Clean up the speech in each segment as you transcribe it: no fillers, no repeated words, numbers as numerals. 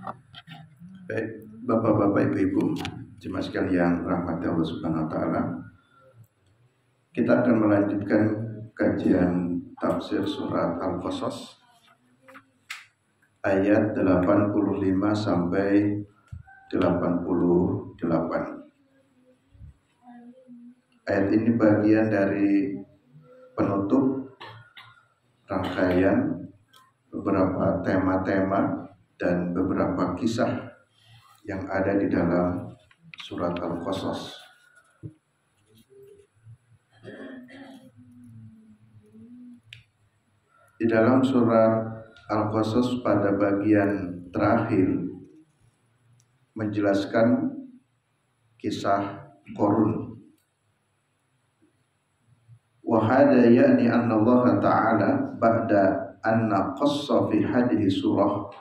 Baik, Bapak-bapak, Ibu-ibu, jemaah sekalian rahmati Allah Subhanahu wa taala. Kita akan melanjutkan kajian tafsir surat Al-Qasas ayat 85 sampai 88. Ayat ini bagian dari penutup rangkaian beberapa tema-tema dan beberapa kisah yang ada di dalam surat Al-Qasas. Di dalam surat Al-Qasas pada bagian terakhir menjelaskan kisah Qarun. Wa hada ya'ni anna Allah Ta'ala ba'da anna qassa fi hadhihi surah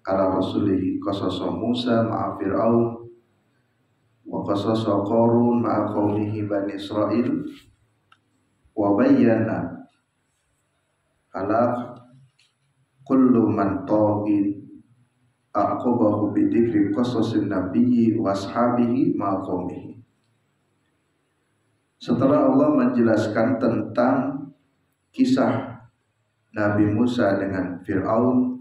ala rasulihi qasasa Musa ma'a Fir'aun wa qasasa Qarun ma'a qaumihi Bani Israil wa bayyana ala kullu man taghin aqabahu bi dzikri qasasin nabiyyi wa ashabihi ma'a qaumihi. Setelah Allah menjelaskan tentang kisah Nabi Musa dengan Fir'aun,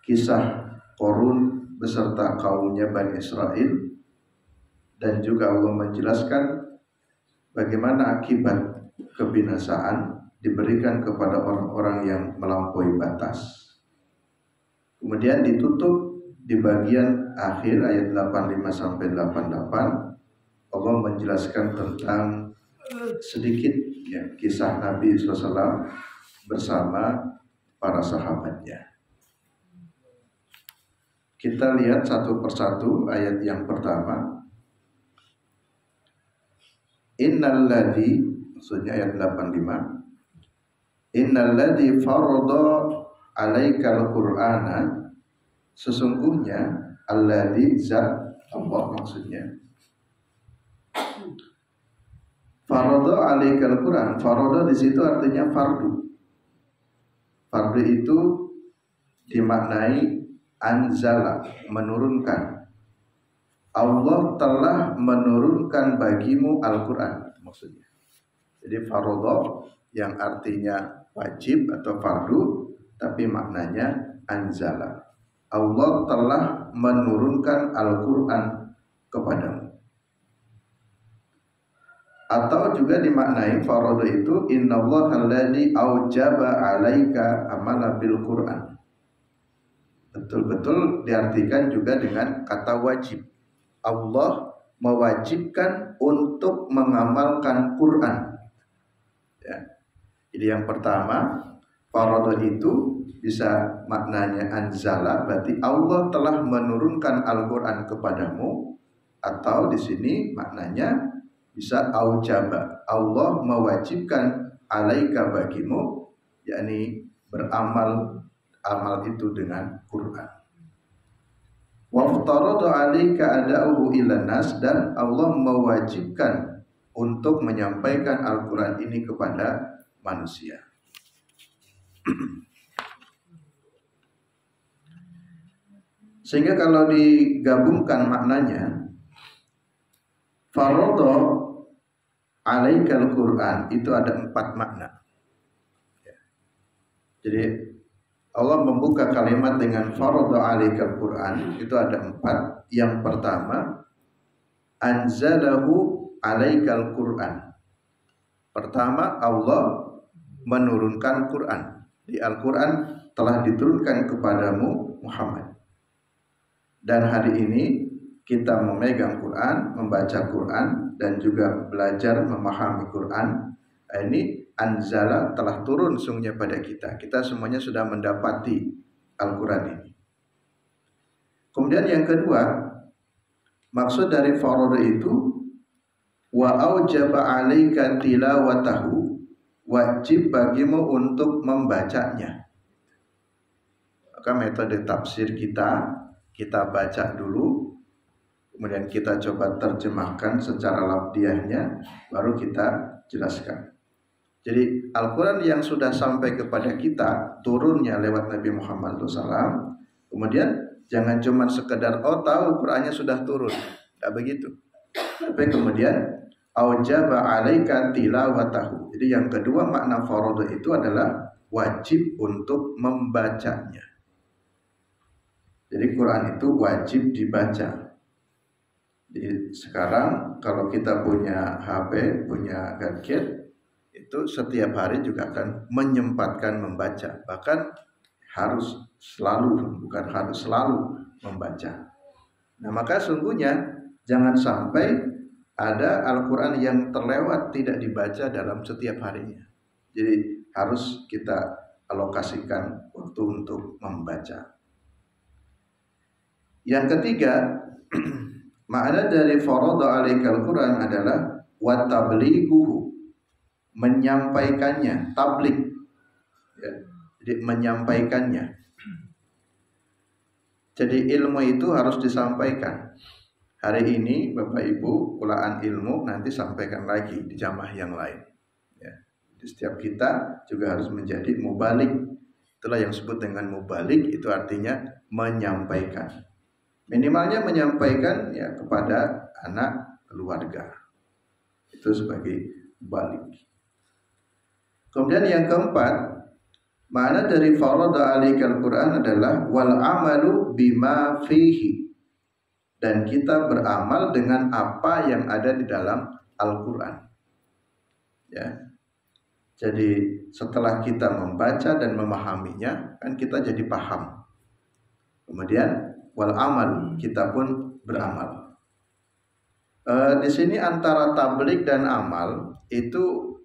kisah Qarun beserta kaumnya Bani Israel, dan juga Allah menjelaskan bagaimana akibat kebinasaan diberikan kepada orang-orang yang melampaui batas. Kemudian ditutup di bagian akhir ayat 85 sampai 88, Allah menjelaskan tentang sedikit kisah Nabi SAW bersama para sahabatnya. Kita lihat satu persatu ayat yang pertama. Innalladzi, maksudnya ayat 85. Innalladzi farada alaikal qur'ana, sesungguhnya alladzi zat Allah maksudnya. Farada alaikal qur'an, farada di situ artinya fardu. Fardu itu dimaknai anzala, menurunkan. Allah telah menurunkan bagimu Al-Quran maksudnya. Jadi faradha yang artinya wajib atau fardu, tapi maknanya anzala. Allah telah menurunkan Al-Quran kepadamu. Atau juga dimaknai faradha itu innallaha alladzi aujaba 'alaika amala bil Qur'an. Betul-betul diartikan juga dengan kata wajib. Allah mewajibkan untuk mengamalkan Quran. Ya. Jadi yang pertama, faradha itu bisa maknanya anzala, berarti Allah telah menurunkan Al-Quran kepadamu. Atau di sini maknanya bisa aujaba, Allah mewajibkan alaika bagimu, yakni beramal amal itu dengan Quran. Waftarada 'alaika ada'uhu ilan nas, dan Allah mewajibkan untuk menyampaikan Al-Quran ini kepada manusia. Sehingga kalau digabungkan maknanya, farada 'alaikal Quran itu ada 4 makna. Jadi Allah membuka kalimat dengan farada 'alaikal Qur'an, itu ada 4. Yang pertama, anzalahu 'alaikal Qur'an. Pertama, Allah menurunkan Quran. Di Al-Quran telah diturunkan kepadamu Muhammad. Dan hari ini kita memegang Quran, membaca Quran, dan juga belajar memahami Quran. Ini anzala, telah turun sungguhnya pada kita. Kita semuanya sudah mendapati Al-Quran ini. Kemudian yang kedua, maksud dari farada itu wa aujaba 'alaika tilawatahu, wajib bagimu untuk membacanya. Maka metode tafsir kita baca dulu, kemudian kita coba terjemahkan secara lafdiyahnya, baru kita jelaskan. Jadi Al-Quran yang sudah sampai kepada kita, turunnya lewat Nabi Muhammad SAW, kemudian jangan cuma sekedar tahu Qur'annya sudah turun, tidak begitu. Tapi kemudian aujaba 'alaika tilawatahu. Jadi yang kedua makna farada itu adalah wajib untuk membacanya. Jadi Quran itu wajib dibaca. Jadi sekarang kalau kita punya HP, punya gadget, itu setiap hari juga akan menyempatkan membaca. Bahkan harus selalu, bukan harus selalu membaca. Nah, maka sungguhnya jangan sampai ada Al-Quran yang terlewat tidak dibaca dalam setiap harinya. Jadi harus kita alokasikan waktu untuk membaca. Yang ketiga, makna dari farada 'alaikal Quran adalah wa tablighuhu, menyampaikannya, tabligh. Ya, jadi menyampaikannya. Jadi ilmu itu harus disampaikan. Hari ini Bapak Ibu kulaan ilmu, nanti sampaikan lagi di jamaah yang lain. Ya. Jadi setiap kita juga harus menjadi mubalik. Itulah yang disebut dengan mubalik, itu artinya menyampaikan. Minimalnya menyampaikan ya kepada anak keluarga. Itu sebagai mubalik. Kemudian yang keempat, makna dari farada 'alaikal Quran adalah wal amalu bima fihi, dan kita beramal dengan apa yang ada di dalam Al-Quran. Ya. Jadi setelah kita membaca dan memahaminya, kan kita jadi paham. Kemudian wal amal, kita pun beramal. Di sini antara tabligh dan amal itu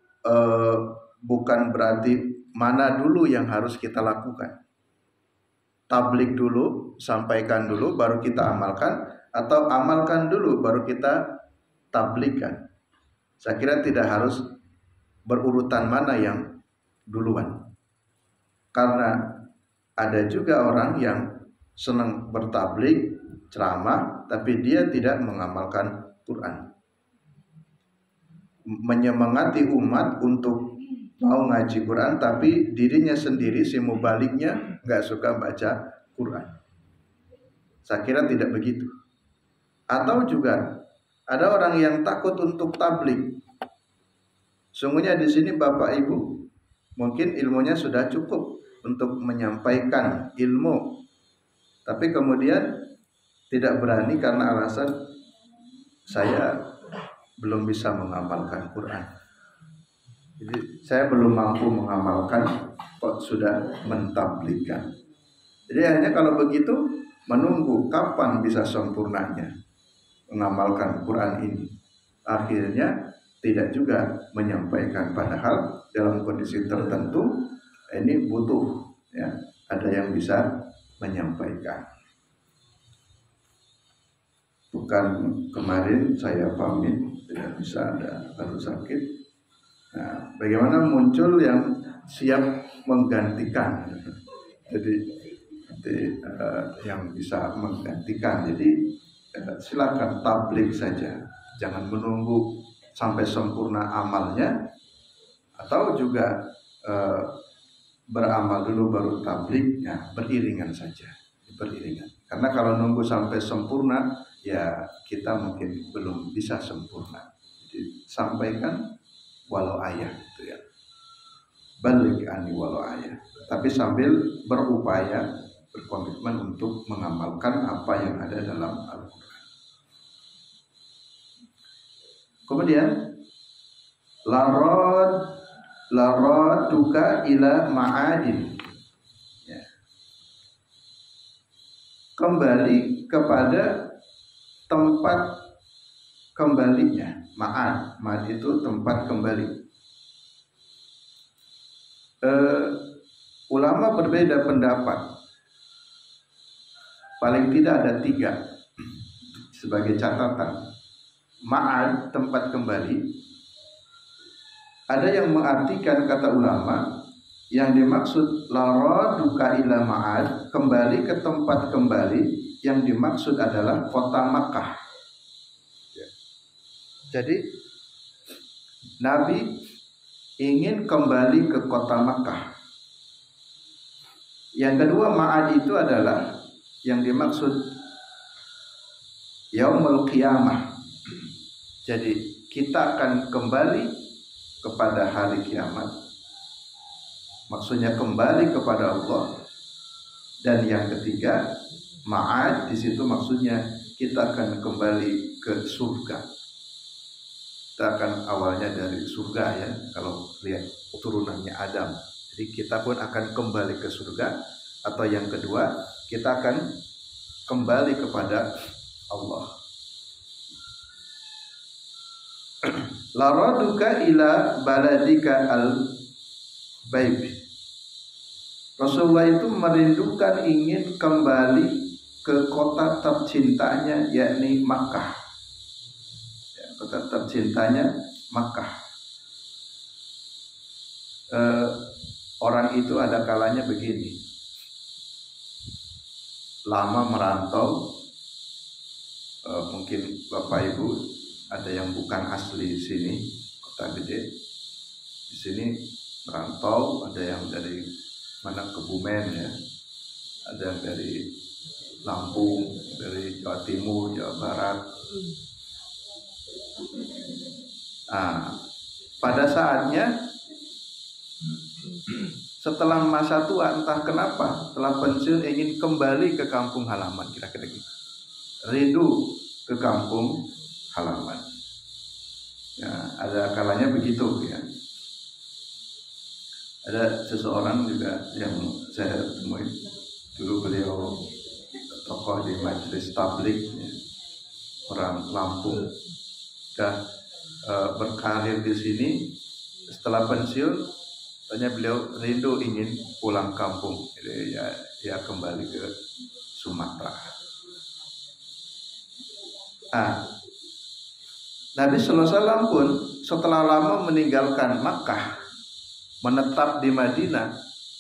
bukan berarti mana dulu yang harus kita lakukan. Tabligh dulu, sampaikan dulu, baru kita amalkan, atau amalkan dulu, baru kita tablighkan. Saya kira tidak harus berurutan mana yang duluan. Karena ada juga orang yang senang bertabligh, ceramah, tapi dia tidak mengamalkan Quran. Menyemangati umat untuk mau ngaji Quran, tapi dirinya sendiri, si mubaliknya nggak suka baca Quran. Saya kira tidak begitu. Atau juga ada orang yang takut untuk tabligh. Sungguhnya di sini Bapak Ibu mungkin ilmunya sudah cukup untuk menyampaikan ilmu, tapi kemudian tidak berani karena alasan saya belum bisa mengamalkan Quran. Jadi saya belum mampu mengamalkan, kok sudah mentablighkan. Jadi hanya kalau begitu menunggu kapan bisa sempurnanya mengamalkan Quran ini. Akhirnya tidak juga menyampaikan, padahal dalam kondisi tertentu ini butuh ya, ada yang bisa menyampaikan. Bukan kemarin saya pamit tidak bisa, ada baru sakit. Nah, bagaimana muncul yang siap menggantikan? Jadi yang bisa menggantikan. Jadi silakan tabligh saja, jangan menunggu sampai sempurna amalnya, atau juga beramal dulu baru tabligh. Ya, beriringan saja, beriringan. Karena kalau nunggu sampai sempurna, ya kita mungkin belum bisa sempurna. Jadi sampaikan walau ayah, gitu ya. Baligh anni walau ayah. Tapi sambil berupaya, berkomitmen untuk mengamalkan apa yang ada dalam Al-Quran. Kemudian laraduka ila ma'adin, ya. Kembali kepada tempat kembalinya. Ma'ad itu tempat kembali. Ulama berbeda pendapat. Paling tidak ada 3 sebagai catatan. Ma'ad, tempat kembali. Ada yang mengartikan kata ulama, yang dimaksud laraduka ila ma'ad, kembali ke tempat kembali, yang dimaksud adalah kota Makkah. Jadi Nabi ingin kembali ke kota Makkah. Yang kedua, ma'ad itu adalah yang dimaksud yaumul qiyamah. Jadi kita akan kembali kepada hari kiamat. Maksudnya kembali kepada Allah. Dan yang ketiga, ma'ad, di situ maksudnya kita akan kembali ke surga. Kita akan awalnya dari surga ya, kalau lihat turunannya Adam. Jadi kita pun akan kembali ke surga. Atau yang kedua, kita akan kembali kepada Allah. Laraduka ila baladika al-baib. Rasulullah itu merindukan, ingin kembali ke kota tercintanya, yakni Makkah. Ya, kota tercintanya Makkah. Orang itu ada kalanya begini, lama merantau, mungkin Bapak Ibu ada yang bukan asli sini, kota gede, di sini merantau, ada yang dari mana, Kebumen ya, ada yang dari Lampung, dari Jawa Timur, Jawa Barat. Pada saatnya setelah masa tua, entah kenapa setelah pensiun ingin kembali ke kampung halaman, kira-kira gitu, rindu ke kampung halaman ya, ada kalanya begitu ya. Ada seseorang juga yang saya temui, dulu beliau tokoh di majelis tabligh ya, orang Lampung, sudah berkarir di sini. Setelah pensiun, ternyata beliau rindu ingin pulang kampung, jadi ya kembali ke Sumatera. Nabi Sallallahu Alaihi Wasallam pun setelah lama meninggalkan Makkah, menetap di Madinah,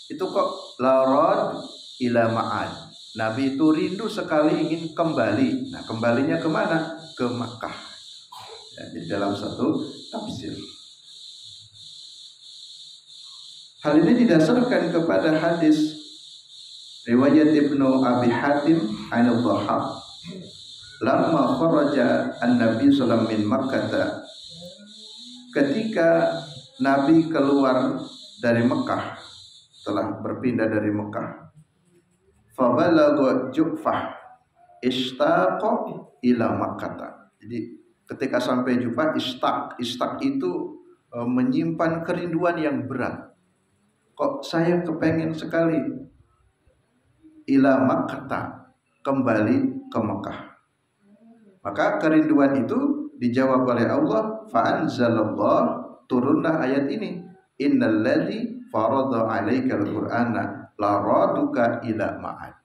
itu kok larad ila ma'ad. Nabi itu rindu sekali ingin kembali. Nah, kembalinya kemana? Ke Makkah. Ya, di dalam satu tafsir. Hal ini didasarkan kepada hadis riwayat Ibnu Abi Hatim an-Dhahhak. Lamma kharaja an-Nabi sallallahu alaihi wasallam min Makkah. Ketika Nabi keluar dari Mekah, telah berpindah dari Mekah, fabalagha Ju'fah ishtaqa ila Makkah. Jadi ketika sampai Ju'fah, ishtaq itu menyimpan kerinduan yang berat. Kok saya kepengen sekali ila Makkah, kembali ke Mekah. Maka kerinduan itu dijawab oleh Allah, fa anzalallah, turunlah ayat ini, innalladzi farada 'alaikal qur'ana laraduka ila ma'ad.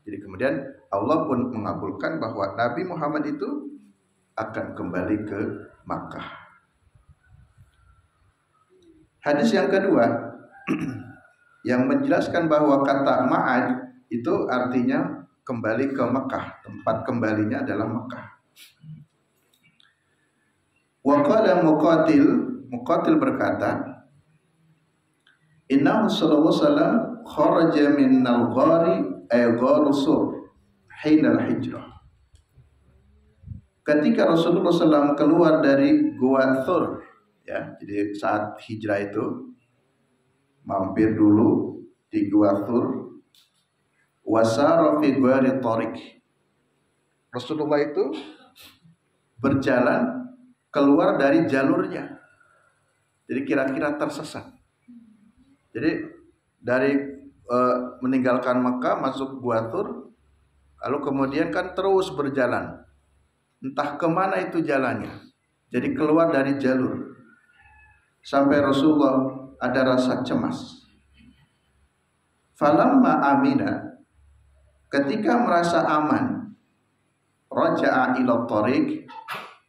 Jadi kemudian Allah pun mengabulkan bahwa Nabi Muhammad itu akan kembali ke Makkah. Hadis yang kedua yang menjelaskan bahwa kata ma'ad itu artinya kembali ke Makkah, tempat kembalinya adalah Makkah. Wa qala Muqatil berkata, innahu sallallahu alaihi wasallam kharaja min al-ghari ay ghar sur hina al-hijrah. Ketika Rasulullah SAW keluar dari Gua Thur, ya, jadi saat hijrah itu mampir dulu di Gua Thur, wasara fi ghari tariq. Rasulullah itu berjalan keluar dari jalurnya. Jadi kira-kira tersesat. Jadi dari meninggalkan Mekah masuk Gua Thur, lalu kemudian kan terus berjalan. Entah kemana itu jalannya. Jadi keluar dari jalur. Sampai Rasulullah ada rasa cemas. Falamma amina, ketika merasa aman, raja'a ila tariq,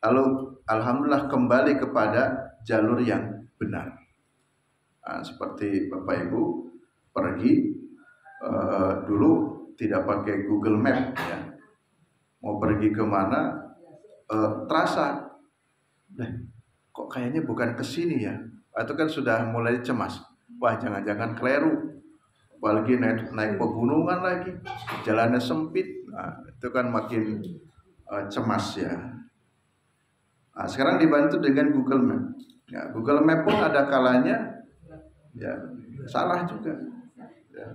lalu alhamdulillah kembali kepada jalur yang benar. Nah, seperti Bapak Ibu pergi dulu tidak pakai Google Map ya. Mau pergi kemana terasa, kok kayaknya bukan ke sini ya. Itu kan sudah mulai cemas. Wah, jangan-jangan keliru. apalagi naik pegunungan lagi, jalannya sempit, nah, itu kan makin cemas ya. Nah, sekarang dibantu dengan Google Map. Ya, Google Map pun ada kalanya ya salah juga. Ya.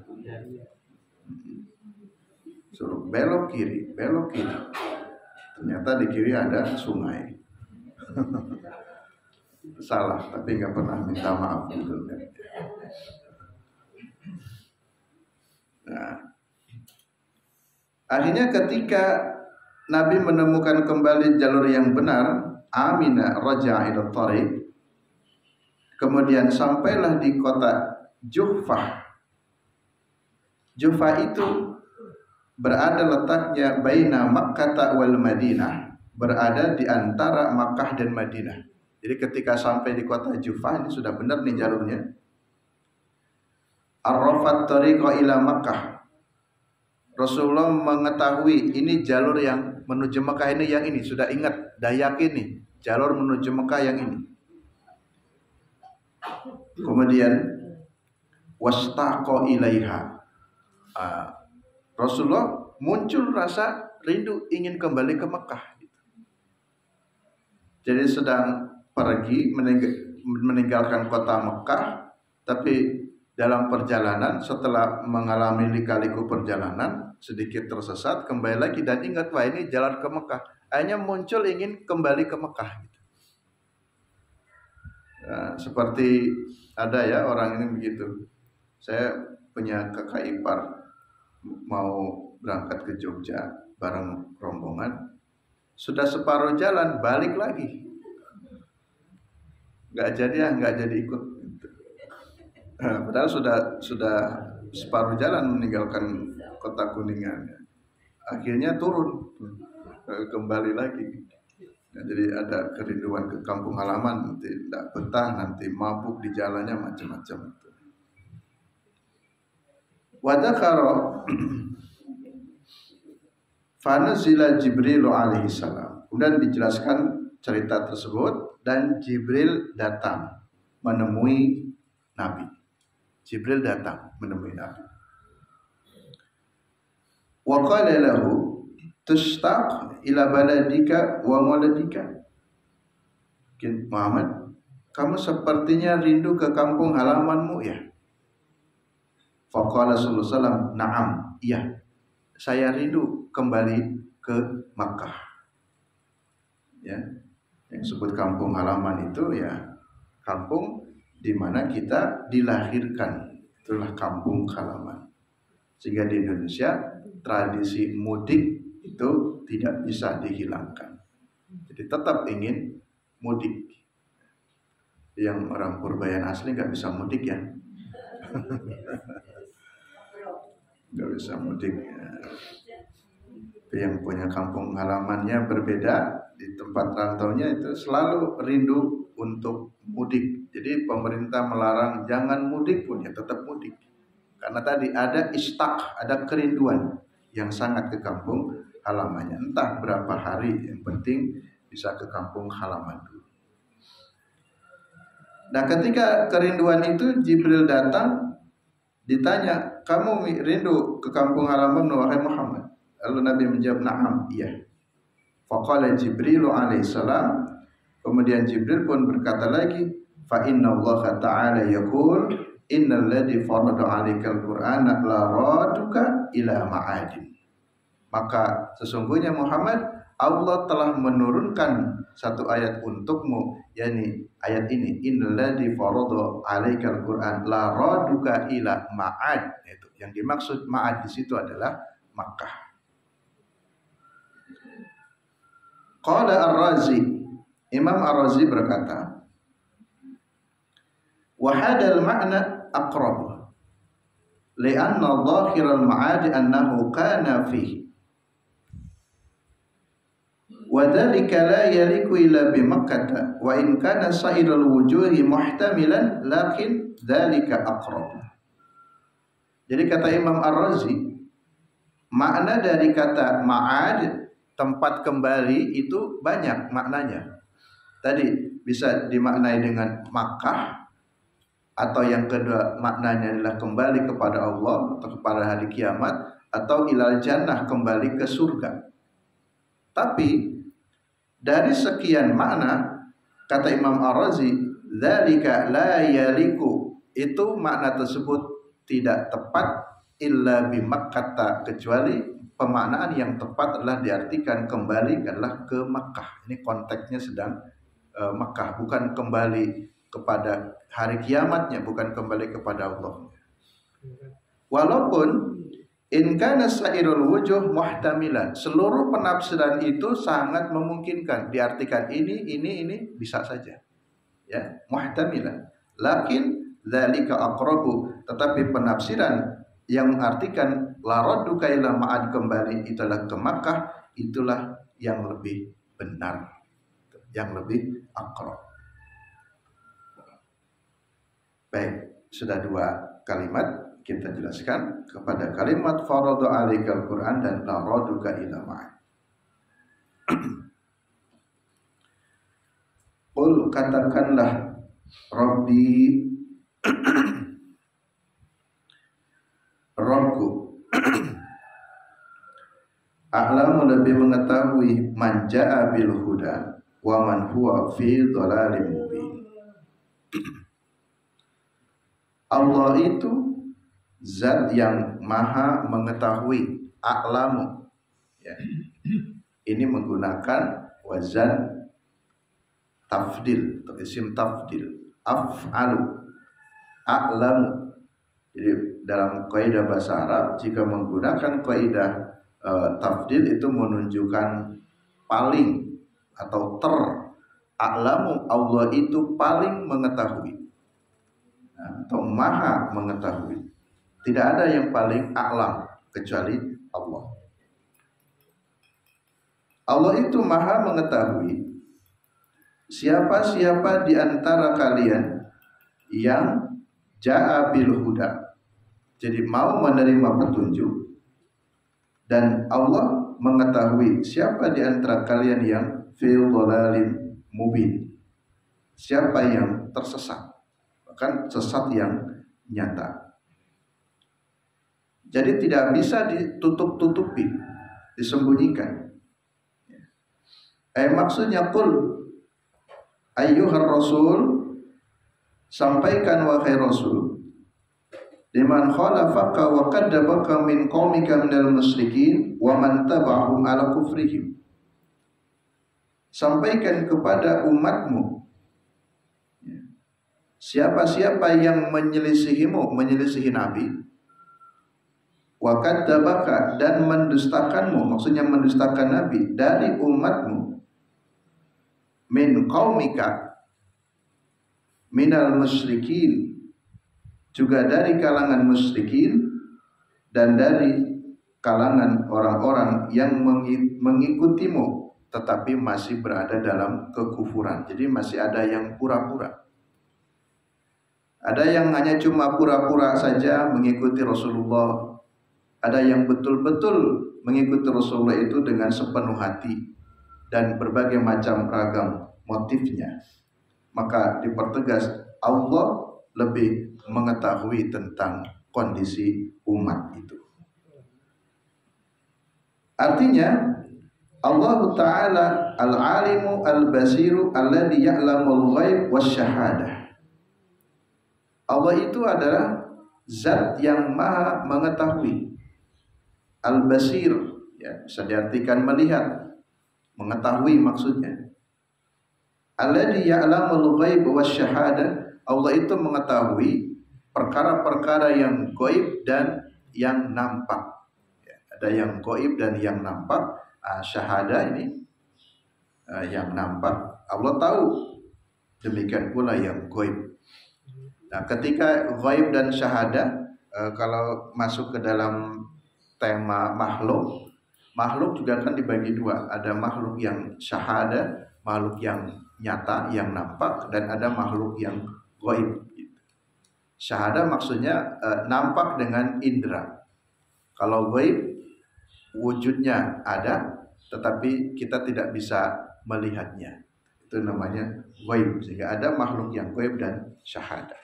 Suruh belok kiri. Ternyata di kiri ada sungai. Salah, tapi nggak pernah minta maaf Google Map. Nah, akhirnya ketika Nabi menemukan kembali jalur yang benar, amina raja'a ila thariq, kemudian sampailah di kota Juhfah. Juhfah itu berada letaknya baina Makkah wal Madinah, berada di antara Makkah dan Madinah. Jadi ketika sampai di kota Juhfah, ini sudah benar nih jalurnya. Arrafat tariqa ila Makkah. Rasulullah mengetahui ini jalur yang menuju Mekah ini yang ini, sudah ingat, dah yakin nih jalur menuju Mekah yang ini. Kemudian wastaqa ilaiha. Rasulullah muncul rasa rindu ingin kembali ke Mekah. Jadi sedang pergi meninggalkan kota Mekah, tapi dalam perjalanan setelah mengalami lika-liku perjalanan sedikit tersesat, kembali lagi dan ingat, wah ini jalan ke Mekah. Akhirnya muncul ingin kembali ke Mekah. Nah, seperti ada ya orang ini begitu. Saya punya kakak ipar mau berangkat ke Jogja bareng rombongan, sudah separuh jalan balik lagi, nggak jadi ikut. Padahal sudah separuh jalan meninggalkan kota Kuningan. Akhirnya turun kembali lagi. Nah, jadi ada kerinduan ke kampung halaman, nanti tidak betah, nanti mabuk di jalannya macam-macam. Wadakaro fanazila Jibril alaihi salam. Kemudian dijelaskan cerita tersebut dan Jibril datang menemui Nabi. Jibril datang menemui Nabi. Wa qala lahu tustaq ila baladika wa waladika. Muhammad, kamu sepertinya rindu ke kampung halamanmu ya? Faqala sallallahu alaihi wasallam, na'am, iya. Saya rindu kembali ke Makkah. Ya. Yang disebut kampung halaman itu ya kampung di mana kita dilahirkan, itulah kampung halaman. Sehingga di Indonesia tradisi mudik itu tidak bisa dihilangkan. Jadi tetap ingin mudik. Yang orang Purbayan asli nggak bisa mudik ya, nggak bisa mudik. Yang punya kampung halamannya berbeda, di tempat rantaunya itu selalu rindu untuk mudik. Jadi pemerintah melarang jangan mudik pun ya tetap mudik. Karena tadi ada istak, ada kerinduan yang sangat ke kampung halamannya. Entah berapa hari, yang penting bisa ke kampung halaman dulu. Nah, ketika kerinduan itu Jibril datang, ditanya, kamu rindu ke kampung halaman wahai Muhammad? Lalu Nabi menjawab, na'am, iya. Faqala Jibril alaihissalam, kemudian Jibril pun berkata lagi, fa inna Allah ta'ala yaqul innal ladzi farada 'alaikal qur'ana la raduka ila ma'adin. Maka sesungguhnya Muhammad, Allah telah menurunkan satu ayat untukmu, yakni ayat ini, innal ladzi farada 'alaikal qur'an la raduka ila ma'ad. Itu yang dimaksud ma'ad di situ adalah Makkah. Qala Ar-Razi, Imam Ar-Razi berkata, wa hadal ma'na aqrab li'anna dhahiral ma'ad annahu kana fihi wa dhalika la yaliku illa bi Makkah wa in kana sa'irul wujuhi muhtamilan lakin dhalika aqrab. Jadi kata Imam Ar-Razi, makna dari kata ma'ad, tempat kembali, itu banyak maknanya. Tadi bisa dimaknai dengan Makkah, atau yang kedua maknanya adalah kembali kepada Allah atau kepada hari kiamat, atau ilal jannah, kembali ke surga. Tapi dari sekian makna, kata Imam Ar-Razi, dzalika la yaliku, itu makna tersebut tidak tepat illa bi Makkah, kecuali pemaknaan yang tepat adalah diartikan kembali adalah ke Makkah. Ini konteksnya sedang Makkah, bukan kembali kepada hari kiamatnya, bukan kembali kepada Allah. Walaupun in kana sairul wujuh muhtamilan, seluruh penafsiran itu sangat memungkinkan diartikan ini bisa saja, ya, muhtamilan. Lakin dzalika aqrabu, tetapi penafsiran yang mengartikan la radduka ila ma'ad, kembali itulah ke Makkah, itulah yang lebih benar, yang lebih aqrab. Baik, sudah 2 kalimat kita jelaskan kepada kalimat faradu alaikal Quran dan la raduka ila ma'ad. Qul, katakanlah, Rabbi, Rabbku, a'lamu, lebih mengetahui, man ja'a bil huda wa man huwa fi dhalalim mubin. Allah itu zat yang maha mengetahui, a'lamu, ya. Ini menggunakan wazan tafdil atau isim tafdil, af'alu, a'lamu. Jadi dalam kaidah bahasa Arab, jika menggunakan kaidah tafdil itu menunjukkan paling atau a'lamu, Allah itu paling mengetahui atau maha mengetahui. Tidak ada yang paling a'lam kecuali Allah. Allah itu maha mengetahui siapa-siapa di antara kalian yang ja'a bil huda, jadi mau menerima petunjuk, dan Allah mengetahui siapa di antara kalian yang fil dhalalim mubin, siapa yang tersesat, bahkan sesat yang nyata. Jadi tidak bisa ditutup-tutupi, disembunyikan. Maksudnya qul, ayyuhar rasul, sampaikan wahai rasul, liman khalafaka wa kadzdzabaka min qaumika minal musyrikin wa man taba'ahum ala kufrihim. Sampaikan kepada umatmu, siapa-siapa yang menyelisihimu, menyelisihi Nabi, wa kadzdzabaka, dan mendustakanmu, maksudnya mendustakan Nabi, dari umatmu, min qaumika minal musyrikin, juga dari kalangan musyrikin dan dari kalangan orang-orang yang mengikutimu tetapi masih berada dalam kekufuran. Jadi masih ada yang pura-pura, ada yang hanya cuma pura-pura saja mengikuti Rasulullah, ada yang betul-betul mengikuti Rasulullah itu dengan sepenuh hati dan berbagai macam ragam motifnya. Maka dipertegas, Allah lebih mengetahui tentang kondisi umat itu. Artinya Allah Ta'ala al-alimu al-basiru alladhi ya'lamul ghaib wasyahadah. Allah itu adalah zat yang maha mengetahui, al-basir, ya, bisa diartikan melihat, mengetahui maksudnya. Alladzi ya'lamul ghaib wasyahadah, Allah itu mengetahui perkara-perkara yang gaib dan yang nampak. Ya, ada yang gaib dan yang nampak. Syahadah ini yang nampak, Allah tahu. Demikian pula yang gaib. Nah, ketika gaib dan syahadah, kalau masuk ke dalam tema makhluk, makhluk juga kan dibagi dua. Ada makhluk yang syahadah, makhluk yang nyata, yang nampak, dan ada makhluk yang gaib. Syahadah maksudnya nampak dengan indera. Kalau gaib, wujudnya ada, tetapi kita tidak bisa melihatnya. Itu namanya gaib. Sehingga ada makhluk yang gaib dan syahadah.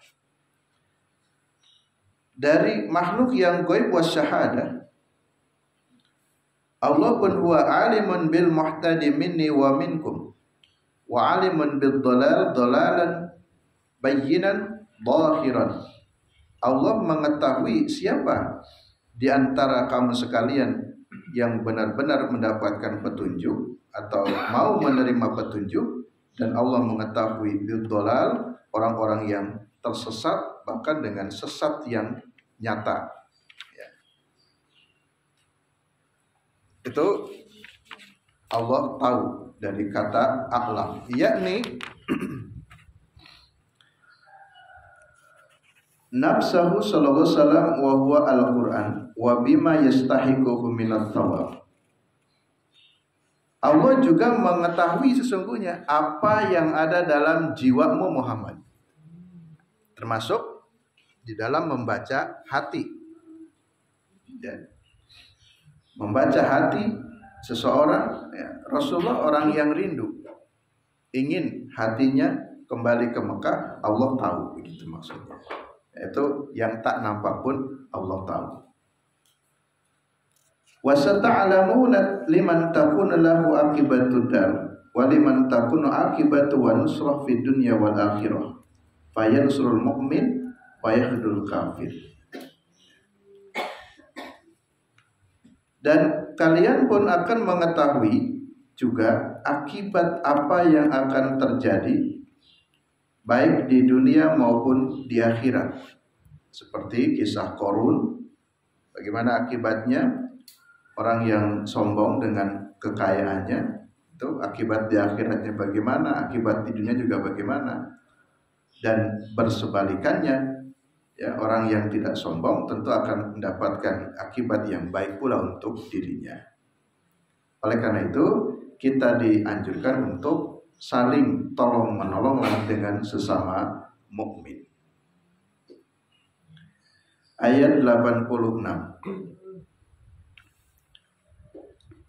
dari makhluk yang gaib was syahadah. Allah pun huwa alimun bil muhtadi minni wa minkum wa alimun bil dhalal dhalalan bayyinan zahiran. Allah mengetahui siapa di antara kamu sekalian yang benar-benar mendapatkan petunjuk atau mau menerima petunjuk, dan Allah mengetahui bil dhalal, orang-orang yang tersesat bahkan dengan sesat yang nyata. Ya. Itu Allah tahu dari kata a'lam, yakni nafsahu sallallahu alaihi wasallam wa huwa al-Qur'an wa bima yastahiquhu minat thawab. Allah juga mengetahui sesungguhnya apa yang ada dalam jiwamu Muhammad, termasuk di dalam membaca hati. Dan membaca hati seseorang, ya, Rasulullah orang yang rindu, ingin hatinya kembali ke Mekah, Allah tahu, begitu maksudnya. Itu yang tak nampak pun Allah tahu. Wa sata'lamuna liman takunu lahu aqibatud dar wa liman takunu aqibatu wa nusrah fid dunya wal akhirah. Fayansurul mu'min wa yahdul kafir. Dan kalian pun akan mengetahui juga akibat apa yang akan terjadi baik di dunia maupun di akhirat. Seperti kisah Qarun, bagaimana akibatnya orang yang sombong dengan kekayaannya, itu akibat di akhiratnya bagaimana, akibat di dunia juga bagaimana. Dan bersebalikannya, ya, orang yang tidak sombong tentu akan mendapatkan akibat yang baik pula untuk dirinya. Oleh karena itu, kita dianjurkan untuk saling tolong menolonglah dengan sesama mukmin. Ayat 86.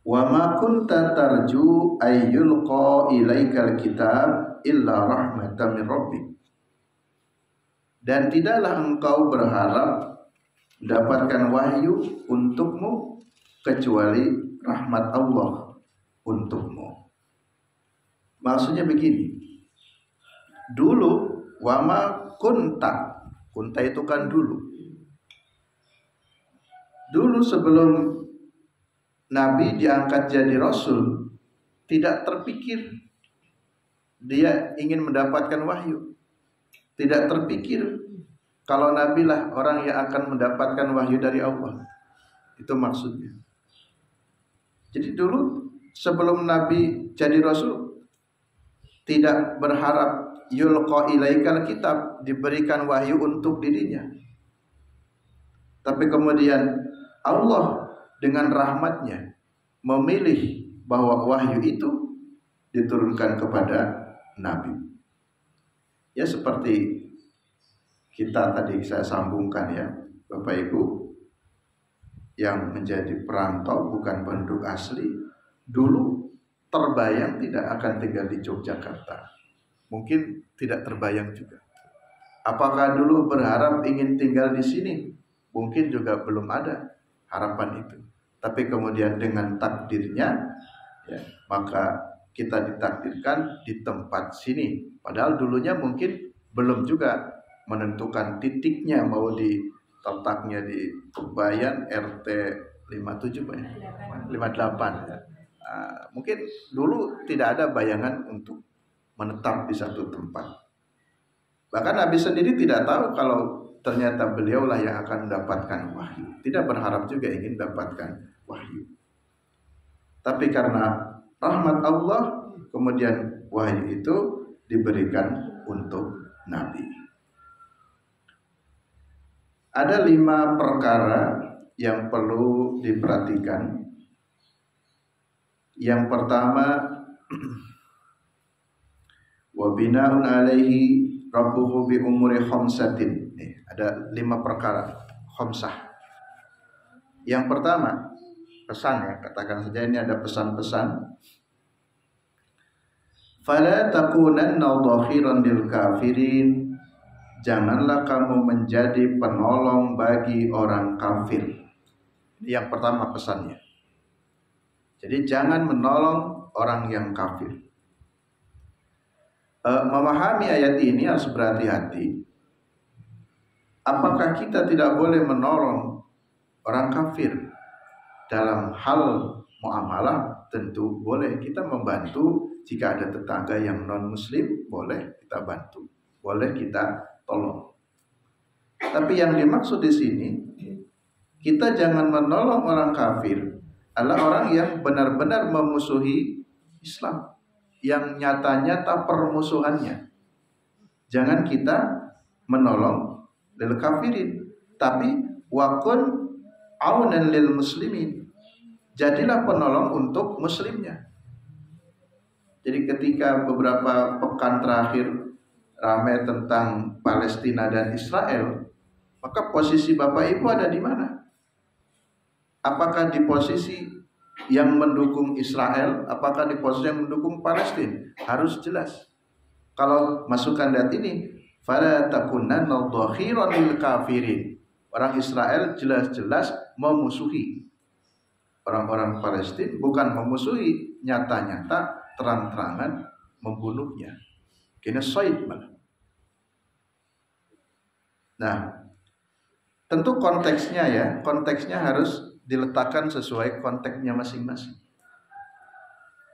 Wa ma kunta tarju ayyulqa ilaikal kitab illa rahmatan min rabbik. Dan tidaklah engkau berharap mendapatkan wahyu untukmu kecuali rahmat Allah untukmu. Maksudnya begini, dulu wama kunta, kunta itu kan dulu. Dulu sebelum Nabi diangkat jadi Rasul, tidak terpikir dia ingin mendapatkan wahyu. Tidak terpikir kalau Nabi lah orang yang akan mendapatkan wahyu dari Allah. Itu maksudnya. Jadi dulu sebelum Nabi jadi Rasul, tidak berharap yulqa ilaikal kitab, diberikan wahyu untuk dirinya. Tapi kemudian Allah dengan rahmatnya memilih bahwa wahyu itu diturunkan kepada Nabi. Ya seperti kita tadi saya sambungkan ya, Bapak Ibu, yang menjadi perantau bukan penduduk asli, dulu terbayang tidak akan tinggal di Yogyakarta. Mungkin tidak terbayang juga. Apakah dulu berharap ingin tinggal di sini? Mungkin juga belum ada harapan itu. Tapi kemudian dengan takdirnya, ya, maka kita ditakdirkan di tempat sini. Padahal dulunya mungkin belum juga menentukan titiknya, mau letaknya di Tubayan RT 57 Pak, 58 ya. Mungkin dulu tidak ada bayangan untuk menetap di satu tempat. Bahkan Nabi sendiri tidak tahu kalau ternyata beliaulah yang akan mendapatkan wahyu. Tidak berharap juga ingin mendapatkan wahyu. Tapi karena rahmat Allah, kemudian wahyu itu diberikan untuk Nabi. Ada 5 perkara yang perlu diperhatikan. Yang pertama, wa bina'un alaihi rabbuhu bi umuri khamsatin. Ada 5 perkara khamsah. Yang pertama, pesan ya, katakan saja ini ada pesan-pesan. Fala takunanna dhahiran lil kafirin. janganlah kamu menjadi penolong bagi orang kafir. Yang pertama pesannya. Jadi jangan menolong orang yang kafir. Memahami ayat ini harus berhati-hati. Apakah kita tidak boleh menolong orang kafir dalam hal muamalah? Tentu boleh. Kita membantu jika ada tetangga yang non-muslim, boleh kita bantu, boleh kita tolong. Tapi yang dimaksud di sini, kita jangan menolong orang kafir adalah orang yang benar-benar memusuhi Islam, yang nyata-nyata permusuhannya. Jangan kita menolong lil kafirin, tapi wakun aunan lil muslimin, jadilah penolong untuk muslimnya. Jadi ketika beberapa pekan terakhir ramai tentang Palestina dan Israel, maka posisi Bapak Ibu ada di mana? Apakah di posisi yang mendukung Israel? Apakah di posisi yang mendukung Palestina? Harus jelas. Kalau masukan ayat ini, fala takunanna dhahiran lil kafirin. Orang Israel jelas-jelas memusuhi orang-orang Palestina, bukan memusuhi, nyata-nyata terang-terangan membunuhnya. Genocide malah. Nah, tentu konteksnya harus diletakkan sesuai konteksnya masing-masing.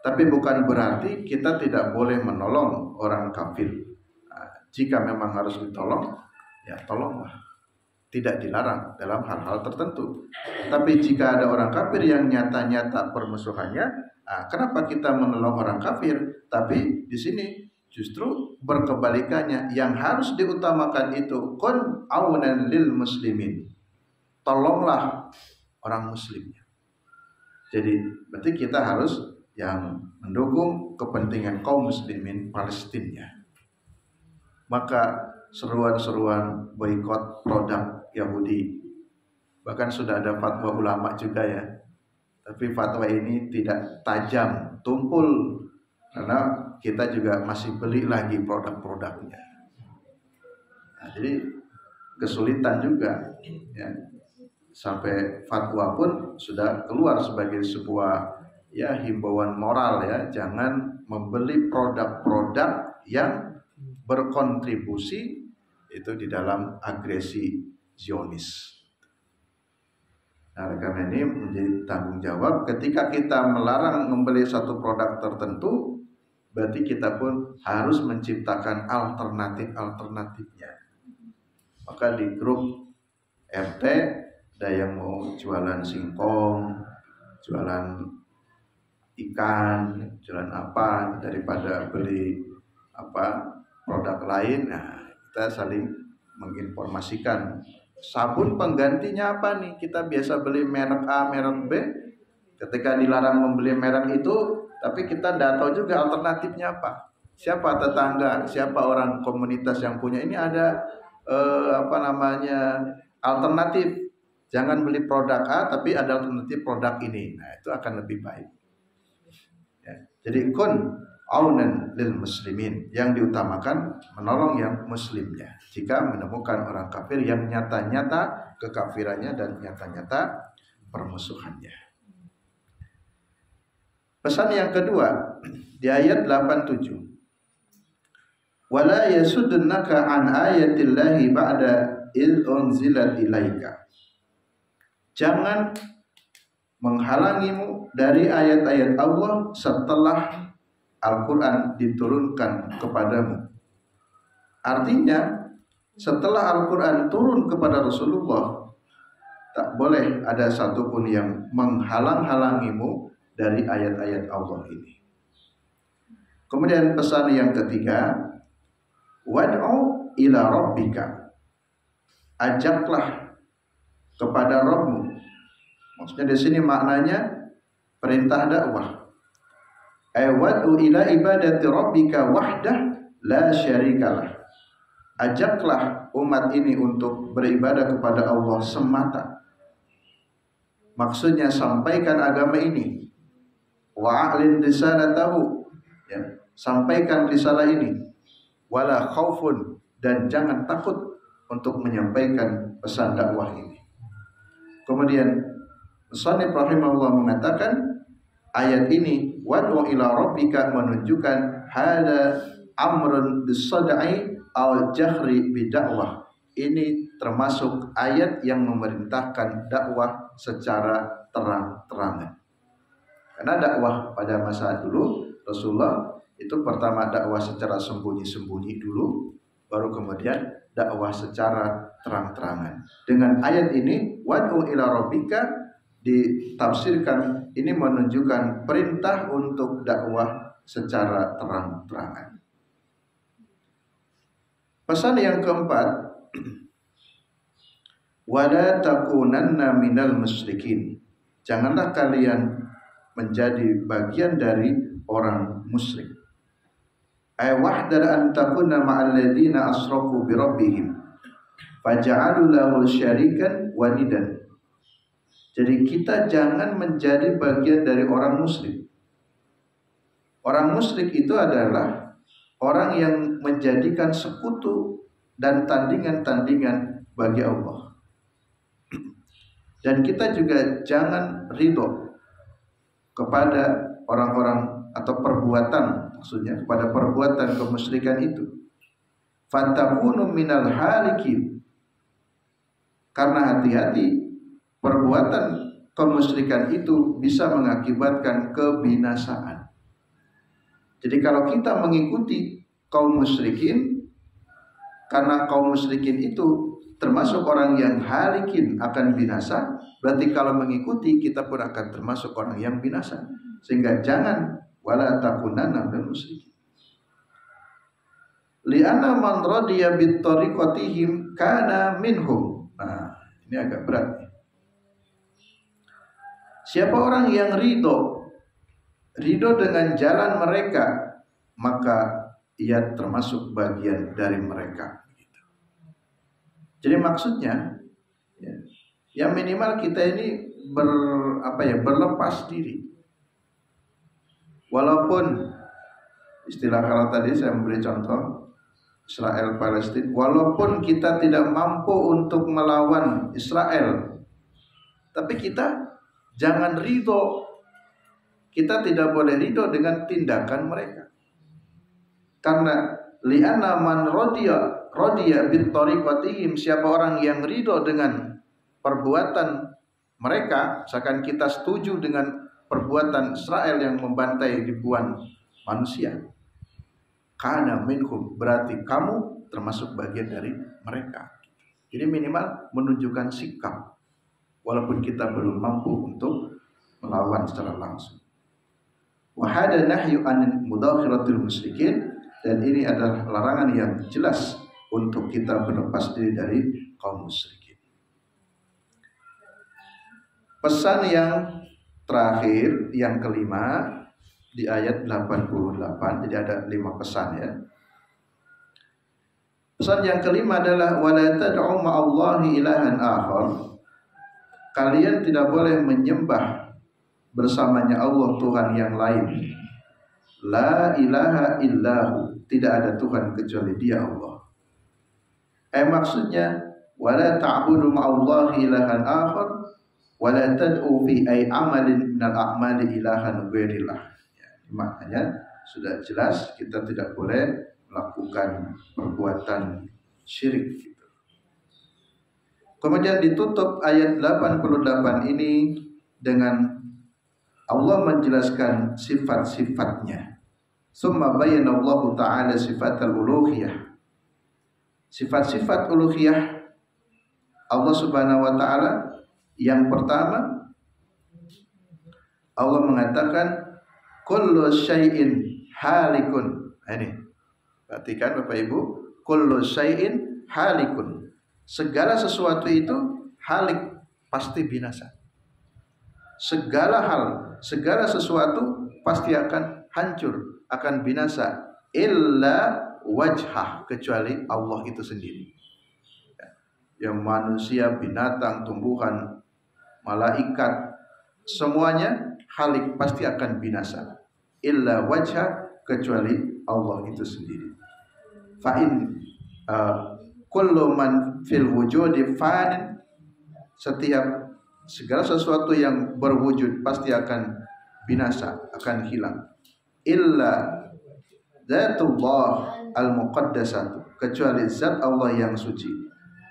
Tapi bukan berarti kita tidak boleh menolong orang kafir. Nah, jika memang harus ditolong, ya tolonglah. Tidak dilarang dalam hal-hal tertentu. Tapi jika ada orang kafir yang nyata-nyata permusuhannya, nah, kenapa kita menolong orang kafir? Tapi di sini justru berkebalikannya. Yang harus diutamakan itu kun aunan lil muslimin. Tolonglah orang muslimnya. Jadi berarti kita harus yang mendukung kepentingan kaum muslimin Palestina. Maka seruan-seruan boikot produk Yahudi, bahkan sudah ada fatwa ulama juga ya. Tapi fatwa ini tidak tajam, tumpul, karena kita juga masih beli lagi produk-produknya. Nah, jadi kesulitan juga ya. Sampai fatwa pun sudah keluar sebagai sebuah ya himbauan moral ya, jangan membeli produk-produk yang berkontribusi itu di dalam agresi Zionis. Nah, karena ini menjadi tanggung jawab ketika kita melarang membeli satu produk tertentu, berarti kita pun harus menciptakan alternatifnya. Maka di grup RT ada yang mau jualan singkong, jualan ikan, jualan apa, daripada beli produk lain. Nah, kita saling menginformasikan sabun penggantinya apa nih. Kita biasa beli merek A, merek B. Ketika dilarang membeli merek itu, tapi kita tidak tahu juga alternatifnya apa. Siapa tetangga, siapa orang komunitas yang punya ini ada alternatif. Jangan beli produk A, tapi ada alternatif produk ini. Nah, itu akan lebih baik. Ya. Jadi kun aunan lil muslimin, yang diutamakan menolong yang muslimnya. Jika menemukan orang kafir yang nyata-nyata kekafirannya dan nyata-nyata permusuhannya. Pesan yang kedua di ayat 87. Wala yasuddunaka an ayatillahi ba'da id unzilat ilaika. Jangan menghalangimu dari ayat-ayat Allah setelah Al-Quran diturunkan kepadamu. Artinya setelah Al-Quran turun kepada Rasulullah, tak boleh ada satupun yang menghalang-halangimu dari ayat-ayat Allah ini. Kemudian pesan yang ketiga, wad'u ila rabbika. Ajaklah kepada Rabbmu. Maksudnya di sini maknanya perintah dakwah. Wad'u ila ibadati rabbika wahdah la syarikalah. Ajaklah umat ini untuk beribadah kepada Allah semata. Maksudnya sampaikan agama ini. Wa'alin risalatahu. Ya, sampaikan risalah ini. Wala khaufun dan jangan takut untuk menyampaikan pesan dakwah ini. Kemudian Musannif rahimahullah mengatakan ayat ini wad'u ila rabbika menunjukkan hada amrun bis-sad'i al jahri bidakwah. Ini termasuk ayat yang memerintahkan dakwah secara terang-terangan. Karena dakwah pada masa dulu Rasulullah itu pertama dakwah secara sembunyi-sembunyi dulu, baru kemudian dakwah secara terang-terangan. Dengan ayat ini wad'u ila rabbika ditafsirkan ini menunjukkan perintah untuk dakwah secara terang-terangan. Pesan yang keempat, wala takunanna minal musyrikin. Janganlah kalian menjadi bagian dari orang musyrik. Ay wahdar an takuna ma'al ladzina asraku bi rabbihim faja'alu lahu syarikan wa nidan. Jadi kita jangan menjadi bagian dari orang musyrik. Orang musyrik itu adalah orang yang menjadikan sekutu dan tandingan-tandingan bagi Allah. Dan kita juga jangan ridho kepada orang-orang atau perbuatan, maksudnya kepada perbuatan kemusyrikan itu. Fatakunu minal halikin. Karena hati-hati, perbuatan kemusyrikan itu bisa mengakibatkan kebinasaan. Jadi kalau kita mengikuti kaum musyrikin, karena kaum musyrikin itu termasuk orang yang halikin akan binasa, berarti kalau mengikuti kita pun akan termasuk orang yang binasa. Sehingga jangan wala takunanna minal musyrikin. Li'anna man radiya bit tariqatihim kana minhum. Nah, ini agak berat nih. Siapa orang yang ridho dengan jalan mereka, maka ia termasuk bagian dari mereka. Jadi maksudnya, ya minimal kita ini berlepas diri. Walaupun istilah kalau tadi saya memberi contoh Israel Palestina, walaupun kita tidak mampu untuk melawan Israel, tapi kita jangan ridho. Kita tidak boleh ridho dengan tindakan mereka. Karena li'anna man radiya bit tariqatihim, siapa orang yang ridho dengan perbuatan mereka, misalkan kita setuju dengan perbuatan Israel yang membantai ribuan manusia, kana minhum, berarti kamu termasuk bagian dari mereka. Jadi minimal menunjukkan sikap walaupun kita belum mampu untuk melawan secara langsung. Wa hada nahyu an mudakhiratil musyrikin, dan ini adalah larangan yang jelas untuk kita berlepas diri dari kaum musyrikin. Pesan yang terakhir, yang kelima di ayat 88, jadi ada 5 pesan ya. Pesan yang kelima adalah wala tad'u ma'allahi ilahan akhar. Kalian tidak boleh menyembah bersamanya Allah Tuhan yang lain. La ilaha illahu, tidak ada Tuhan kecuali Dia Allah. Maksudnya wala ta'budu ma'allahi ilahan akhar wala tad'u fi ay amalin minal a'mali ilahan ghairillah. Ya, maknanya sudah jelas kita tidak boleh melakukan perbuatan syirik gitu. Kemudian ditutup ayat 88 ini dengan Allah menjelaskan sifat-sifatnya. Summa bayyana Allah Ta'ala sifatal uluhiyah. Sifat-sifat uluhiyah Allah Subhanahu wa Ta'ala. Yang pertama, Allah mengatakan kullu syai'in halikun. Ini perhatikan Bapak Ibu, kullu syai'in halikun. Segala sesuatu itu halik, pasti binasa. Segala hal, segala sesuatu pasti akan hancur, akan binasa. Illa wajhah, kecuali Allah itu sendiri. Yang manusia, binatang, tumbuhan, malaikat, semuanya halik, pasti akan binasa. Illa wajhah, kecuali Allah itu sendiri. Fa'in kullu man fil wujudi fan, setiap segala sesuatu yang berwujud pasti akan binasa, akan hilang. Illa Zatullah al-muqaddasatu, kecuali zat Allah yang suci.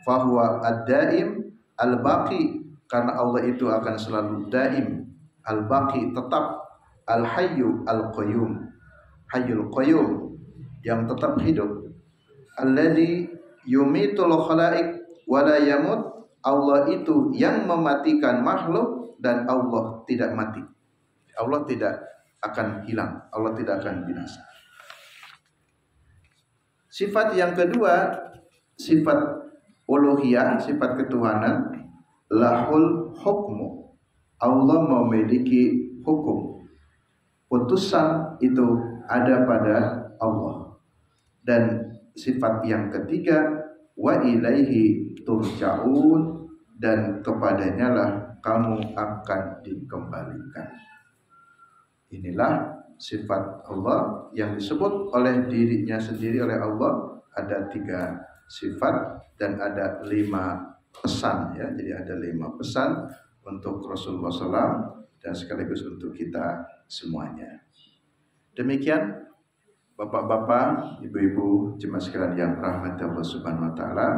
Fahuwa ad-daim al-baqi, karena Allah itu akan selalu daim, al-baqi tetap, al-hayyu al-qayyum, hayyul qayyum yang tetap hidup. Alladzi yumitul khalaik wa la yamut, Allah itu yang mematikan makhluk dan Allah tidak mati. Allah tidak akan hilang, Allah tidak akan binasa. Sifat yang kedua, sifat uluhiyah, sifat ketuhanan, lahul hukmu, Allah memiliki hukum. Putusan itu ada pada Allah. Dan sifat yang ketiga, wa ilaihi turja'un, dan kepadanya lah kamu akan dikembalikan. Inilah sifat Allah yang disebut oleh dirinya sendiri, oleh Allah. Ada 3 sifat dan ada 5 pesan ya. Jadi ada 5 pesan untuk Rasulullah SAW dan sekaligus untuk kita semuanya. Demikian Bapak-bapak, ibu-ibu, jemaah sekalian yang rahmati Allah Subhanahu wa taala,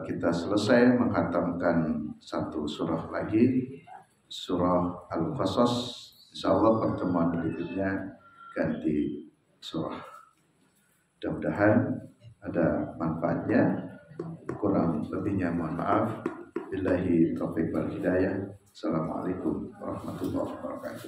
kita selesai menghatamkan 1 surah lagi, surah Al-Qasas. Insyaallah pertemuan berikutnya ganti surah. Mudah-mudahan ada manfaatnya. Kurang lebihnya mohon maaf. Billahi taufiq wal hidayah. Assalamualaikum warahmatullahi wabarakatuh.